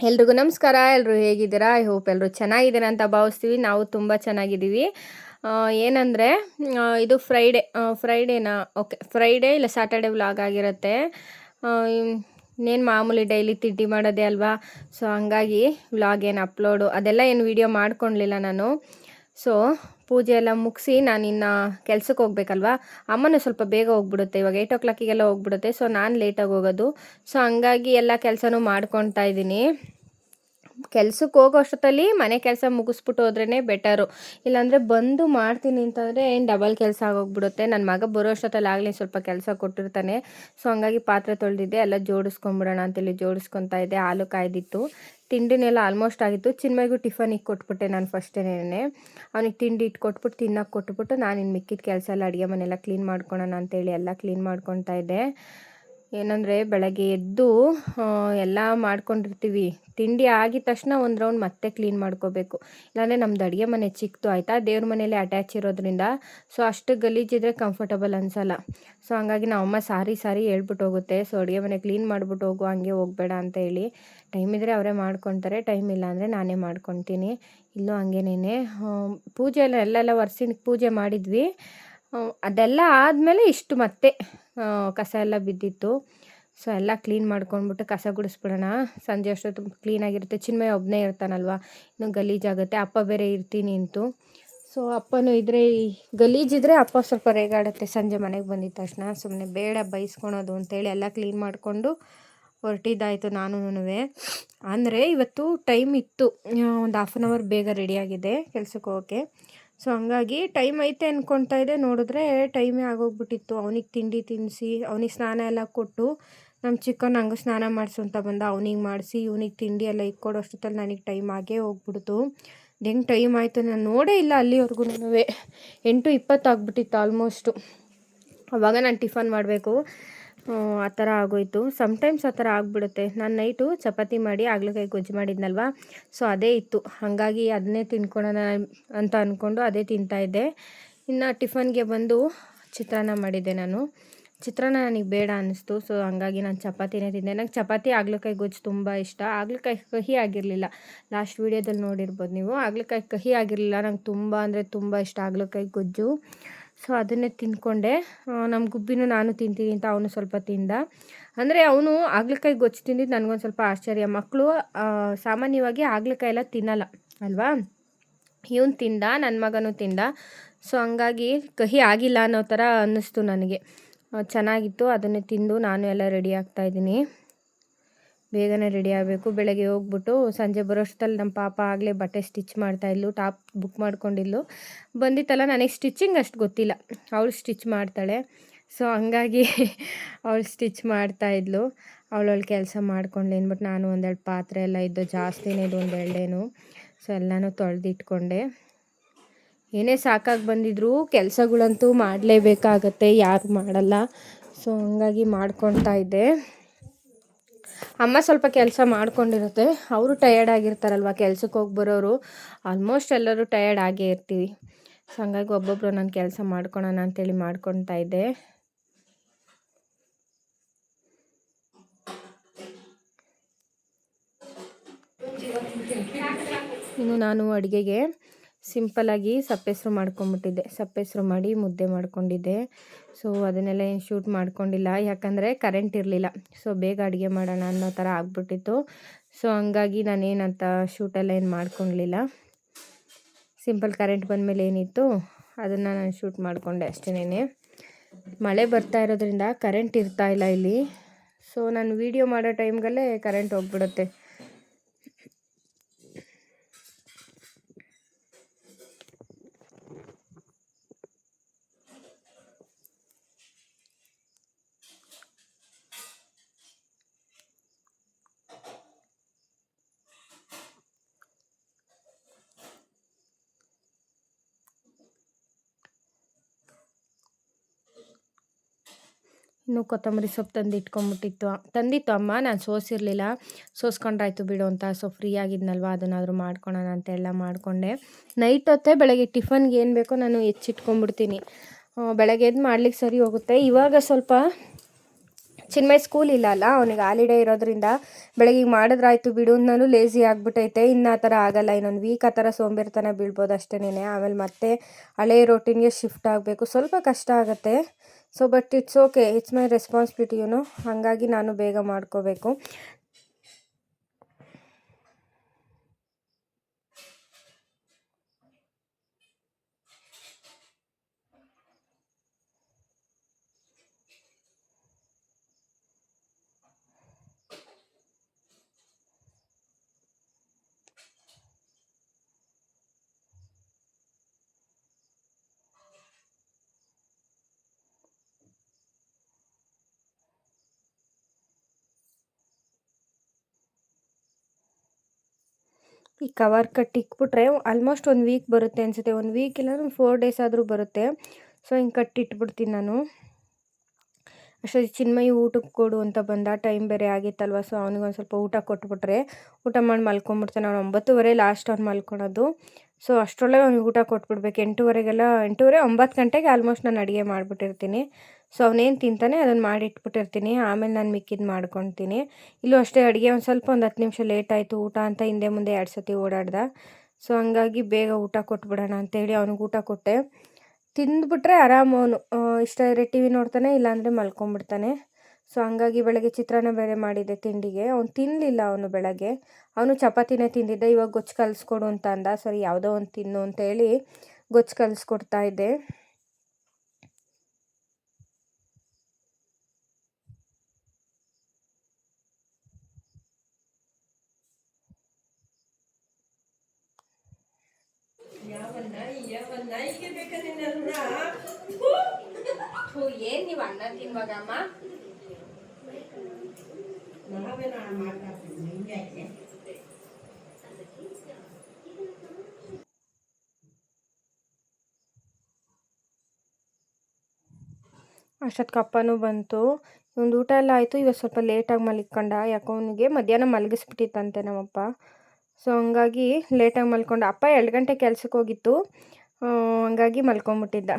ಎಲ್ರಿಗೂ ನಮಸ್ಕಾರ. ಎಲ್ಲರೂ ಹೇಗಿದ್ದೀರಾ? ಐ ಹೋಪ್ ಎಲ್ಲರೂ ಚೆನ್ನಾಗಿದ್ದೀರಾ ಅಂತ ಭಾವಿಸ್ತೀವಿ. ನಾವು ತುಂಬ ಚೆನ್ನಾಗಿದ್ದೀವಿ. ಏನಂದರೆ ಇದು ಫ್ರೈಡೇನಾ? ಓಕೆ, ಫ್ರೈಡೇ ಇಲ್ಲ ಸ್ಯಾಟರ್ಡೇ ವ್ಲಾಗ್ ಆಗಿರುತ್ತೆ. ಇನ್ನೇನು ಮಾಮೂಲಿ ಡೈಲಿ ತಿಂಡಿ ಮಾಡೋದೇ ಅಲ್ವಾ. ಸೊ ಹಂಗಾಗಿ ವ್ಲಾಗ್ ಏನು ಅಪ್ಲೋಡು ಅದೆಲ್ಲ ಏನು ವೀಡಿಯೋ ಮಾಡ್ಕೊಳ್ಲಿಲ್ಲ ನಾನು. ಸೊ ಪೂಜೆ ಎಲ್ಲ ಮುಗಿಸಿ ನಾನಿನ್ನು ಕೆಲ್ಸಕ್ಕೆ ಹೋಗ್ಬೇಕಲ್ವಾ. ಅಮ್ಮನೂ ಸ್ವಲ್ಪ ಬೇಗ ಹೋಗ್ಬಿಡುತ್ತೆ, ಇವಾಗ 8 o'clock ಹೋಗ್ಬಿಡುತ್ತೆ. ಸೊ ನಾನು ಲೇಟಾಗಿ ಹೋಗೋದು. ಸೊ ಹಂಗಾಗಿ ಎಲ್ಲ ಕೆಲಸನೂ ಮಾಡ್ಕೊತಾ ಇದ್ದೀನಿ. ಕೆಲ್ಸಕ್ಕೆ ಹೋಗೋ ಅಷ್ಟೊತ್ತಲ್ಲಿ ಮನೆ ಕೆಲಸ ಮುಗಿಸ್ಬಿಟ್ಟು ಹೋದ್ರೇ ಬೆಟರು. ಇಲ್ಲಾಂದರೆ ಬಂದು ಮಾಡ್ತೀನಿ ಅಂತಂದರೆ ಏನು ಡಬಲ್ ಕೆಲಸ ಆಗೋಗ್ಬಿಡುತ್ತೆ. ನನ್ನ ಮಗ ಬರೋ ಅಷ್ಟೊತ್ತಲ್ಲಿ ಆಗಲಿ ಸ್ವಲ್ಪ ಕೆಲಸ ಕೊಟ್ಟಿರ್ತಾನೆ. ಸೊ ಹಂಗಾಗಿ ಪಾತ್ರೆ ತೊಳೆದಿದ್ದೆ, ಎಲ್ಲ ಜೋಡಿಸ್ಕೊಂಬಿಡೋಣ ಅಂತೇಳಿ ಜೋಡಿಸ್ಕೊತಾ ಇದ್ದೆ. ಹಾಲು ಕಾಯ್ದಿತ್ತು, ತಿಂಡಿನೆಲ್ಲ ಆಲ್ಮೋಸ್ಟ್ ಆಗಿತ್ತು. ಚಿನ್ಮಯ್ಗೂ ಟಿಫನಿಗೆ ಕೊಟ್ಬಿಟ್ಟೆ ನಾನು ಫಸ್ಟೇನೆ. ಅವನಿಗೆ ತಿಂಡಿ ಇಟ್ಟು ಕೊಟ್ಬಿಟ್ಟು ತಿನ್ನೋಕೆ ಕೊಟ್ಬಿಟ್ಟು ನಾನು ಇನ್ನು ಮಿಕ್ಕಿದ ಕೆಲಸ ಎಲ್ಲ ಅಡುಗೆ ಮನೆಯೆಲ್ಲ ಕ್ಲೀನ್ ಮಾಡ್ಕೊಳೋಣ ಅಂತೇಳಿ ಎಲ್ಲ ಕ್ಲೀನ್ ಮಾಡ್ಕೊತಾ ಇದ್ದೆ. ಏನಂದರೆ ಬೆಳಗ್ಗೆ ಎದ್ದು ಎಲ್ಲ ಮಾಡ್ಕೊಂಡಿರ್ತೀವಿ, ತಿಂಡಿ ಆಗಿದ ತಕ್ಷಣ ಒಂದು ರೌಂಡ್ ಮತ್ತೆ ಕ್ಲೀನ್ ಮಾಡ್ಕೋಬೇಕು. ಇಲ್ಲಾಂದರೆ ನಮ್ದು ಅಡುಗೆ ಮನೆ ಚಿಕ್ಕದು ಆಯಿತಾ, ದೇವ್ರ ಮನೇಲಿ ಅಟ್ಯಾಚ್ ಇರೋದ್ರಿಂದ. ಸೊ ಅಷ್ಟು ಗಲೀಜಿದ್ರೆ ಕಂಫರ್ಟಬಲ್ ಅನಿಸಲ್ಲ. ಸೊ ಹಂಗಾಗಿ ನಮ್ಮಮ್ಮ ಸಾರಿ ಹೇಳ್ಬಿಟ್ಟು ಹೋಗುತ್ತೆ, ಸೊ ಅಡುಗೆ ಮನೆ ಕ್ಲೀನ್ ಮಾಡಿಬಿಟ್ಟು ಹೋಗು, ಹಂಗೆ ಹೋಗಬೇಡ ಅಂತ ಹೇಳಿ. ಟೈಮ್ ಇದ್ದರೆ ಅವರೇ ಮಾಡ್ಕೊತಾರೆ, ಟೈಮ್ ಇಲ್ಲ ಅಂದರೆ ನಾನೇ ಮಾಡ್ಕೊತೀನಿ. ಇಲ್ಲೂ ಹಂಗೇನೇ ಪೂಜೆ ಎಲ್ಲೆಲ್ಲ ಒರೆಸಿ ಪೂಜೆ ಮಾಡಿದ್ವಿ. ಅದೆಲ್ಲ ಆದಮೇಲೆ ಇಷ್ಟು ಮತ್ತೆ ಕಸ ಎಲ್ಲ ಬಿದ್ದಿತ್ತು. ಸೊ ಎಲ್ಲ ಕ್ಲೀನ್ ಮಾಡ್ಕೊಂಡ್ಬಿಟ್ಟು ಕಸ ಗುಡಿಸ್ಬಿಡೋಣ, ಸಂಜೆ ಅಷ್ಟೊತ್ತು ಕ್ಲೀನಾಗಿರುತ್ತೆ. ಚಿನ್ಮಯ ಒಬ್ಬನೇ ಇರ್ತಾನಲ್ವ, ಇನ್ನು ಗಲೀಜಾಗುತ್ತೆ. ಅಪ್ಪ ಬೇರೆ ಇರ್ತೀನಿ ಅಂತು. ಸೊ ಅಪ್ಪನೂ ಇದ್ದರೆ ಗಲೀಜಿದ್ರೆ ಅಪ್ಪ ಸ್ವಲ್ಪ ರೇಗಾಡುತ್ತೆ ಸಂಜೆ ಮನೆಗೆ ಬಂದಿದ್ದ ತಕ್ಷಣ. ಸುಮ್ಮನೆ ಬೇಡ ಬೈಸ್ಕೊಳೋದು ಅಂತೇಳಿ ಎಲ್ಲ ಕ್ಲೀನ್ ಮಾಡಿಕೊಂಡು ಹೊರಟಿದ್ದಾಯಿತು. ನಾನು ಅಂದರೆ ಇವತ್ತು ಟೈಮ್ ಇತ್ತು, ಒಂದು 1/2 ಬೇಗ ರೆಡಿಯಾಗಿದೆ ಕೆಲ್ಸಕ್ಕೆ ಹೋಗೋಕ್ಕೆ. ಸೊ ಹಂಗಾಗಿ ಟೈಮ್ ಐತೆ ಅಂದ್ಕೊಳ್ತಾ ಇದ್ದೆ, ನೋಡಿದ್ರೆ ಟೈಮೇ ಆಗೋಗ್ಬಿಟ್ಟಿತ್ತು. ಅವನಿಗೆ ತಿಂಡಿ ತಿನ್ನಿಸಿ ಅವನಿಗೆ ಸ್ನಾನ ಎಲ್ಲ ಕೊಟ್ಟು, ನಮ್ಮ ಚಿಕ್ಕವ್ನು ಹಂಗೆ ಸ್ನಾನ ಮಾಡಿಸು ಅಂತ ಬಂದ, ಅವನಿಗೆ ಮಾಡಿಸಿ ಇವನಿಗೆ ತಿಂಡಿ ಎಲ್ಲ ಇಕ್ಕೊಡೋ ಅಷ್ಟೊತ್ತಲ್ಲಿ ನನಗೆ ಟೈಮ್ ಆಗೇ ಹೋಗ್ಬಿಡ್ತು. ಹೆಂಗೆ ಟೈಮ್ ಆಯಿತು ನಾನು ನೋಡೇ ಇಲ್ಲ ಅಲ್ಲಿವರೆಗೂ. 8:20 ಆಗ್ಬಿಟ್ಟಿತ್ತು ಆಲ್ಮೋಸ್ಟು. ಆವಾಗ ನಾನು ಟಿಫನ್ ಮಾಡಬೇಕು, ಆ ಥರ ಆಗೋಯ್ತು. ಸಮ್ಟೈಮ್ಸ್ ಆ ಥರ ಆಗಿಬಿಡುತ್ತೆ. ನಾನು ನೈಟು ಚಪಾತಿ ಮಾಡಿ ಹಾಗಲಕಾಯಿ ಗೊಜ್ಜು ಮಾಡಿದ್ನಲ್ವ, ಸೊ ಅದೇ ಇತ್ತು. ಹಾಗಾಗಿ ಅದನ್ನೇ ತಿನ್ಕೊಳ್ಳೋಣ ಅಂತ ಅಂದ್ಕೊಂಡು ಅದೇ ತಿಂತಾಯಿದ್ದೆ. ಇನ್ನು ಟಿಫನ್ಗೆ ಬಂದು ಚಿತ್ರಾನ್ನ ಮಾಡಿದ್ದೆ ನಾನು. ಚಿತ್ರಾನ್ನ ನನಗೆ ಬೇಡ ಅನ್ನಿಸ್ತು. ಸೊ ಹಂಗಾಗಿ ನಾನು ಚಪಾತಿನೇ ತಿಂದೆ. ನಂಗೆ ಚಪಾತಿ ಹಾಗಲಕಾಯಿ ಗೊಜ್ಜು ತುಂಬ ಇಷ್ಟ. ಹಾಗಲಕಾಯಿ ಕಹಿ ಆಗಿರಲಿಲ್ಲ, ಲಾಸ್ಟ್ ವೀಡಿಯೋದಲ್ಲಿ ನೋಡಿರ್ಬೋದು ನೀವು. ಹಾಗಲಕಾಯಿ ಕಹಿ ಆಗಿರಲಿಲ್ಲ, ನಂಗೆ ತುಂಬ ಅಂದರೆ ತುಂಬ ಇಷ್ಟ ಹಾಗಲಕಾಯಿ ಗೊಜ್ಜು. ಸೊ ಅದನ್ನೇ ತಿಂದ್ಕೊಂಡೆ. ನಮ್ಮ ಗುಬ್ಬಿನೂ ನಾನು ತಿಂತೀನಿ ಅಂತ ಅವನು ಸ್ವಲ್ಪ ತಿಂದ. ಅಂದರೆ ಅವನು ಹಾಗಲಕಾಯಿ ಗೊಜ್ಜು ತಿಂದಿದ್ದು ನನಗೊಂದು ಸ್ವಲ್ಪ ಆಶ್ಚರ್ಯ. ಮಕ್ಕಳು ಸಾಮಾನ್ಯವಾಗಿ ಹಾಗಲಕಾಯಿ ಎಲ್ಲ ತಿನ್ನಲ್ಲ ಅಲ್ವಾ. ಇವನು ತಿಂದ, ನನ್ನ ಮಗನೂ ತಿಂದ. ಸೊ ಹಂಗಾಗಿ ಕಹಿ ಆಗಿಲ್ಲ ಅನ್ನೋ ಥರ ಅನ್ನಿಸ್ತು ನನಗೆ. ಚೆನ್ನಾಗಿತ್ತು. ಅದನ್ನೇ ತಿಂದು ನಾನು ಎಲ್ಲ ರೆಡಿ ಆಗ್ತಾಯಿದ್ದೀನಿ. ಬೇಗನೆ ರೆಡಿ ಆಗಬೇಕು. ಬೆಳಗ್ಗೆ ಹೋಗ್ಬಿಟ್ಟು ಸಂಜೆ ಬರೋಷ್ಟರಲ್ಲಿ ನಮ್ಮ ಪಾಪ ಆಗಲೇ ಬಟ್ಟೆ ಸ್ಟಿಚ್ ಮಾಡ್ತಾಯಿದ್ಲು. ಟಾಪ್ ಬುಕ್ ಮಾಡ್ಕೊಂಡಿದ್ಲು. ಬಂದಿತ್ತಲ್ಲ, ನನಗೆ ಸ್ಟಿಚಿಂಗ್ ಅಷ್ಟು ಗೊತ್ತಿಲ್ಲ, ಅವಳು ಸ್ಟಿಚ್ ಮಾಡ್ತಾಳೆ. ಸೊ ಹಂಗಾಗಿ ಅವಳು ಸ್ಟಿಚ್ ಮಾಡ್ತಾಯಿದ್ಲು. ಅವಳವಳು ಕೆಲಸ ಮಾಡ್ಕೊಂಡ್ಲು ಅಂದ್ಬಿಟ್ಟು ನಾನು ಒಂದೆರಡು ಪಾತ್ರೆ ಎಲ್ಲ ಇದ್ದು, ಜಾಸ್ತಿನೇ ಇದು ಒಂದೆರಡೇನು. ಸೊ ಎಲ್ಲನೂ ತೊಳೆದಿಟ್ಕೊಂಡೆ. ಏನೇ ಸಾಕಾಗಿ ಬಂದಿದ್ರು ಕೆಲಸಗಳಂತೂ ಮಾಡಲೇಬೇಕಾಗತ್ತೆ, ಯಾರು ಮಾಡಲ್ಲ. ಸೊ ಹಂಗಾಗಿ ಮಾಡ್ಕೊತಾ ಇದ್ದೆ. ಅಮ್ಮ ಸ್ವಲ್ಪ ಕೆಲಸ ಮಾಡ್ಕೊಂಡಿರುತ್ತೆ, ಅವರು ಟಯರ್ಡ್ ಆಗಿರ್ತಾರಲ್ವ, ಕೆಲ್ಸಕ್ಕೆ ಹೋಗಿ ಬರೋರು. ಆಲ್ಮೋಸ್ಟ್ ಎಲ್ಲರೂ ಟಯರ್ಡ್ ಆಗೇ ಇರ್ತೀವಿ. ಸೊ ಹಂಗಾಗಿ ಒಬ್ಬೊಬ್ಬರು ನಾನು ಕೆಲಸ ಮಾಡ್ಕೊಳೋಣ ಅಂತೇಳಿ ಮಾಡ್ಕೊತಾ ಇದ್ದೆ. ಇನ್ನು ನಾನು ಅಡುಗೆಗೆ ಸಿಂಪಲ್ಲಾಗಿ ಸಪ್ಪೆಸರು ಮಾಡ್ಕೊಂಬಿಟ್ಟಿದ್ದೆ. ಸಪ್ಪೆಸರು ಮಾಡಿ ಮುದ್ದೆ ಮಾಡ್ಕೊಂಡಿದ್ದೆ. ಸೊ ಅದನ್ನೆಲ್ಲ ಏನು ಶೂಟ್ ಮಾಡ್ಕೊಂಡಿಲ್ಲ, ಯಾಕಂದರೆ ಕರೆಂಟ್ ಇರಲಿಲ್ಲ. ಸೊ ಬೇಗ ಅಡುಗೆ ಮಾಡೋಣ ಅನ್ನೋ ಥರ ಆಗ್ಬಿಟ್ಟಿತ್ತು. ಸೊ ಹಂಗಾಗಿ ನಾನೇನಂತ ಶೂಟೆಲ್ಲ ಏನು ಮಾಡ್ಕೊಳ್ಲಿಲ್ಲ. ಸಿಂಪಲ್ ಕರೆಂಟ್ ಬಂದಮೇಲೆ ಏನಿತ್ತು ಅದನ್ನು ನಾನು ಶೂಟ್ ಮಾಡಿಕೊಂಡೆ ಅಷ್ಟೇನೆ. ಮಳೆ ಬರ್ತಾ ಇರೋದ್ರಿಂದ ಕರೆಂಟ್ ಇರ್ತಾ ಇಲ್ಲ ಇಲ್ಲಿ. ಸೊ ನಾನು ವೀಡಿಯೋ ಮಾಡೋ ಟೈಮ್ಗಲ್ಲೇ ಕರೆಂಟ್ ಹೋಗ್ಬಿಡುತ್ತೆ. ಇನ್ನು ಕೊತ್ತಂಬರಿ ಸೊಪ್ಪು ತಂದಿತ್ತು ಅಮ್ಮ. ನಾನು ಸೋಸಿರಲಿಲ್ಲ, ಸೋಸ್ಕೊಂಡ್ರಾಯ್ತು ಬಿಡು ಅಂತ. ಸೊ ಫ್ರೀ ಆಗಿದ್ನಲ್ವ, ಅದನ್ನಾದರೂ ಮಾಡ್ಕೊಳೋಣ ಅಂತೆಲ್ಲ ಮಾಡಿಕೊಂಡೆ. ನೈಟ್ ಹೊತ್ತೆ ಬೆಳಗ್ಗೆ ಟಿಫನ್ಗೆ ಏನು ಬೇಕೋ ನಾನು ಹೆಚ್ಚಿಟ್ಕೊಂಡ್ಬಿಡ್ತೀನಿ. ಬೆಳಗ್ಗೆ ಎದ್ದು ಮಾಡ್ಲಿಕ್ಕೆ ಸರಿ ಹೋಗುತ್ತೆ. ಇವಾಗ ಸ್ವಲ್ಪ ಚಿನ್ಮಯ್ ಸ್ಕೂಲ್ ಇಲ್ಲ ಅಲ್ಲ, ಅವನಿಗೆ ಹಾಲಿಡೇ ಇರೋದ್ರಿಂದ ಬೆಳಗ್ಗೆ ಮಾಡಿದ್ರಾಯ್ತು ಬಿಡು, ನಾನು ಲೇಸಿ ಆಗಿಬಿಟ್ಟೈತೆ. ಇನ್ನು ಆ ಥರ ಆಗಲ್ಲ, ಇನ್ನೊಂದು ವೀಕ್ ಆ ಥರ ಸೋಂಬೇರಿತನ ಬೀಳ್ಬೋದು ಅಷ್ಟೇನೆ. ಆಮೇಲೆ ಮತ್ತೆ ಹಳೆ ರೋಟೀನ್ಗೆ ಶಿಫ್ಟ್ ಆಗಬೇಕು, ಸ್ವಲ್ಪ ಕಷ್ಟ ಆಗುತ್ತೆ. So but it's okay, it's my responsibility ಹಾಗಾಗಿ ನಾನು ಬೇಗ ಮಾಡ್ಕೋಬೇಕು. ಈ ಕವರ್ ಕಟ್ ಇಕ್ಬಿಟ್ರೆ ಆಲ್ಮೋಸ್ಟ್ 1 ವೀಕ್ ಬರುತ್ತೆ ಅನಿಸುತ್ತೆ. 1 ವೀಕ್ ಇಲ್ಲ 4 ಡೇಸ್ ಆದರೂ ಬರುತ್ತೆ. ಸೊ ಹಿಂಗೆ ಕಟ್ಟಿಟ್ಬಿಡ್ತೀನಿ ನಾನು. ಅಷ್ಟೊತ್ತಿಗೆ ಚಿನ್ಮಯಿ ಊಟಕ್ಕೆ ಕೊಡು ಅಂತ ಬಂದ, ಟೈಮ್ ಬೇರೆ ಆಗಿತ್ತಲ್ವ. ಸೊ ಅವ್ನಿಗೊಂದು ಸ್ವಲ್ಪ ಊಟ ಕೊಟ್ಬಿಟ್ರೆ ಊಟ ಮಾಡಿ ಮಲ್ಕೊಂಬಿಡ್ತಾನೆ. ಅವ್ನು 9:30 ಲಾಸ್ಟ್ ಅವ್ನು ಮಲ್ಕೊಳೋದು. ಸೊ ಅಷ್ಟರೊಳಗೆ ಅವ್ನಿಗೆ ಊಟ ಕೊಟ್ಬಿಡ್ಬೇಕು. 8:30 9 ಗಂಟೆಗೆ ಆಲ್ಮೋಸ್ಟ್ ನಾನು ಅಡುಗೆ ಮಾಡಿಬಿಟ್ಟಿರ್ತೀನಿ. ಸೊ ಅವನೇನು ತಿಂತಾನೆ ಅದನ್ನು ಮಾಡಿಟ್ಬಿಟ್ಟಿರ್ತೀನಿ. ಆಮೇಲೆ ನಾನು ಮಿಕ್ಕಿದ್ದು ಮಾಡ್ಕೊತೀನಿ. ಇಲ್ಲೂ ಅಷ್ಟೇ ಅಡುಗೆ ಒಂದು 10 ನಿಮಿಷ ಲೇಟ್ ಆಯಿತು ಊಟ ಅಂತ ಹಿಂದೆ ಮುಂದೆ 2 ಸತಿ ಓಡಾಡ್ದ. ಸೊ ಹಂಗಾಗಿ ಬೇಗ ಊಟ ಕೊಟ್ಬಿಡೋಣ ಅಂತೇಳಿ ಅವ್ನಿಗೆ ಊಟ ಕೊಟ್ಟೆ. ತಿಂದ್ಬಿಟ್ರೆ ಆರಾಮ ಅವನು, ಇಷ್ಟ ಇದ್ರೆ ಟಿ ವಿ ನೋಡ್ತಾನೆ, ಇಲ್ಲಾಂದರೆ ಮಲ್ಕೊಂಬಿಡ್ತಾನೆ. ಸೊ ಹಂಗಾಗಿ ಬೆಳಗ್ಗೆ ಚಿತ್ರಾನ್ನ ಬೇರೆ ಮಾಡಿದ್ದೆ ತಿಂಡಿಗೆ. ಅವ್ನು ತಿನ್ನಲಿಲ್ಲ, ಅವನು ಬೆಳಗ್ಗೆ ಅವನು ಚಪಾತಿನೇ ತಿಂದಿದ್ದ. ಇವಾಗ ಗೊಜ್ಜು ಕಲಿಸ್ಕೊಡು ಅಂತ ಅಂದ. ಸರಿ ಯಾವುದೋ ಒಂದು ತಿನ್ನು ಅಂತೇಳಿ ಗೊಜ್ಜು ಕಲಿಸ್ಕೊಡ್ತಾ ಇದ್ದೆ. ಏನು ನೀವು ಅನ್ನ ತಿನ್ವಾಗಮ್ಮ ಅಷ್ಟೊತ್ತು ಅಪ್ಪನೂ ಬಂತು. ಒಂದು ಊಟ ಎಲ್ಲ ಆಯಿತು. ಇವತ್ತು ಸ್ವಲ್ಪ ಲೇಟಾಗಿ ಮಲ್ಕೊಂಡ, ಯಾಕೋ ಅವನಿಗೆ ಮಧ್ಯಾಹ್ನ ಮಲಗಿಸ್ಬಿಟ್ಟಿತ್ತಂತೆ ನಮ್ಮಪ್ಪ. ಸೊ ಹಂಗಾಗಿ ಲೇಟಾಗಿ ಮಲ್ಕೊಂಡ. ಅಪ್ಪ 2 ಗಂಟೆ ಕೆಲ್ಸಕ್ಕೆ ಹೋಗಿತ್ತು, ಹಂಗಾಗಿ ಮಲ್ಕೊಂಬಿಟ್ಟಿದ್ದ.